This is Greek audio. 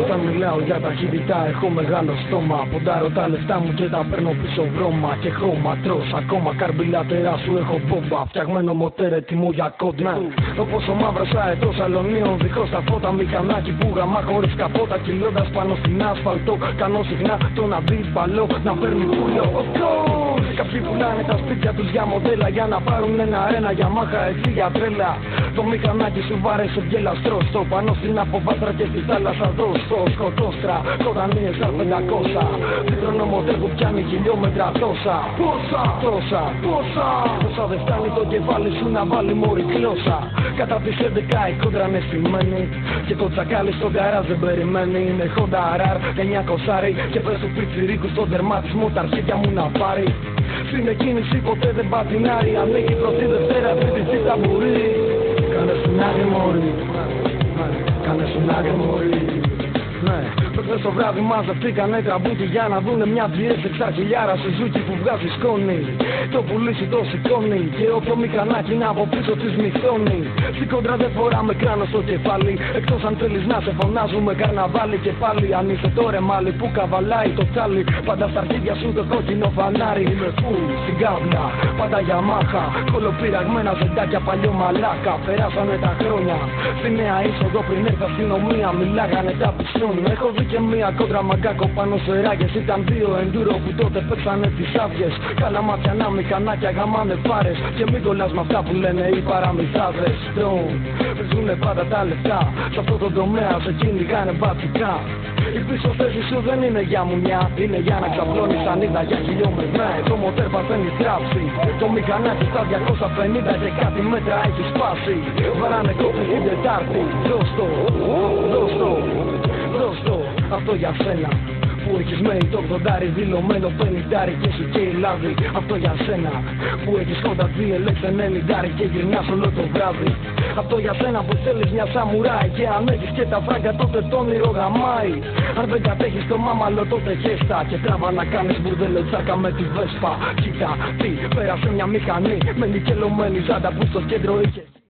Όταν μιλάω για ταχύτητα έχω μεγάλο στόμα. Ποντάρω τα λεφτά μου και τα παίρνω πίσω βρώμα και χρώμα τρως. Ακόμα καρμπιλάτερά σου έχω μπόμπα. Φτιαγμένο μοτέρ έτοιμο για κόντρα. Όπως ο μαύρος αετός αλωνίων δίχως τα φώτα. Μηχανάκι που γαμά χωρίς καπότα. Κυλώντας πάνω στην άσφαλτο. Κάνω συχνά τον αντίπαλο να παίρνει πουλο. Κάποιοι πουλάνε τα σπίτια τους για μοντέλα. Για να πάρουν ένα για μάχα έτσι για τρέλα. Το μηχανάκι σου βάρεσε γελαστρό. Στο πάνω στην αποβάθρα και στη θάλασσα δώστο. Σκοτώστρα, κοντανίες στα 500. Δίχρονο μοντέλ που πιάνει χιλιόμετρα τόσα. Πόσα δεν φτάνει το κεφάλι σου να βάλει μωρή γλώσσα. Κατά τις 11 η κόντρα είναι στημένη. Και το τσακάλι στο γκαράζ δεν περιμένει. Είναι Honda RR 900 και πες του πιτσιρίκου στον τερματισμό τα αρχίδια μου να πάρει. Στην εκκίνηση ποτέ δεν πατινάρει. Ανοίγει πρώτη Δευτέρα φοιτητή ταμπουρί. Κάνε στην άκρη μωρή. Κάνε στην άκρη μωρή. Προχθές το βράδυ μαζευτήκανε τραμπούκι για να δούνε μια GS 6.000 Suzuki που βγάζει σκόνη. Το πουλήσει το σηκώνει και όποιο μηχανάκι να από πίσω της μυθώνει. Στην κόντρα δεν φοράμε κράνο στο κεφάλι. Εκτός αν θέλεις να σε φωνάζουμε καρναβάλι και πάλι. Αν είσαι το ρεμάλι που καβαλάει το τσάλι. Πάντα στα αρχίδια σου το κόκκινο φανάρι. Είμαι φουλ στην κάβλα, πάντα Yamaha. Κολοπειραγμένα ζεντάκια παλιό μαλάκα. Περάσανε τα χρόνια. Στη νέα είσοδο πριν έρθει αστυνομία μιλάγανε τα πισόν. Έχω δει και μία κόντρα μαγκάκο πάνω σε ράγες. Ήταν δύο εντούρο που τότε παίξανε τις άδειες. Καλά ματιανά μηχανάκια γαμάνε πάρες. Και μην κολλάς με αυτά που λένε οι παραμυθάδες. Παίζουνε πάντα τα λεφτά. Σε αυτό το τομέα σε κυνηγάνε μπατικά. Η πίσω θέση σου δεν είναι για μουνιά. Είναι για να ξαπλώνεις ανίδα για χιλιόμετρα. Το μοτέρ παθαίνει θράψη. Το μηχανάκι στα 250 και κάτι μέτρα έχει σπάσει. Βαράνε κόφι την Τετάρτη. Δώσ' το, αυτό για σένα που έχεις μένει το 80 δηλωμένο 50 και σου και η λάδι. Αυτό για σένα που έχεις Honda DLX 90 και γυρνάς όλο το βράδυ. Αυτό για σένα που θέλεις μια σαμουράι και αν έχεις και τα φράγκα τότε το όνειρο γαμάει. Αν δεν κατέχεις το μάμαλο τότε χέστα και τράβα να κάνεις μπουρδέλο τσάκα με τη Βέσπα. Κοίτα τι πέρασε μια μηχανή με νικελωμένη ζάντα που στο κέντρο είχε.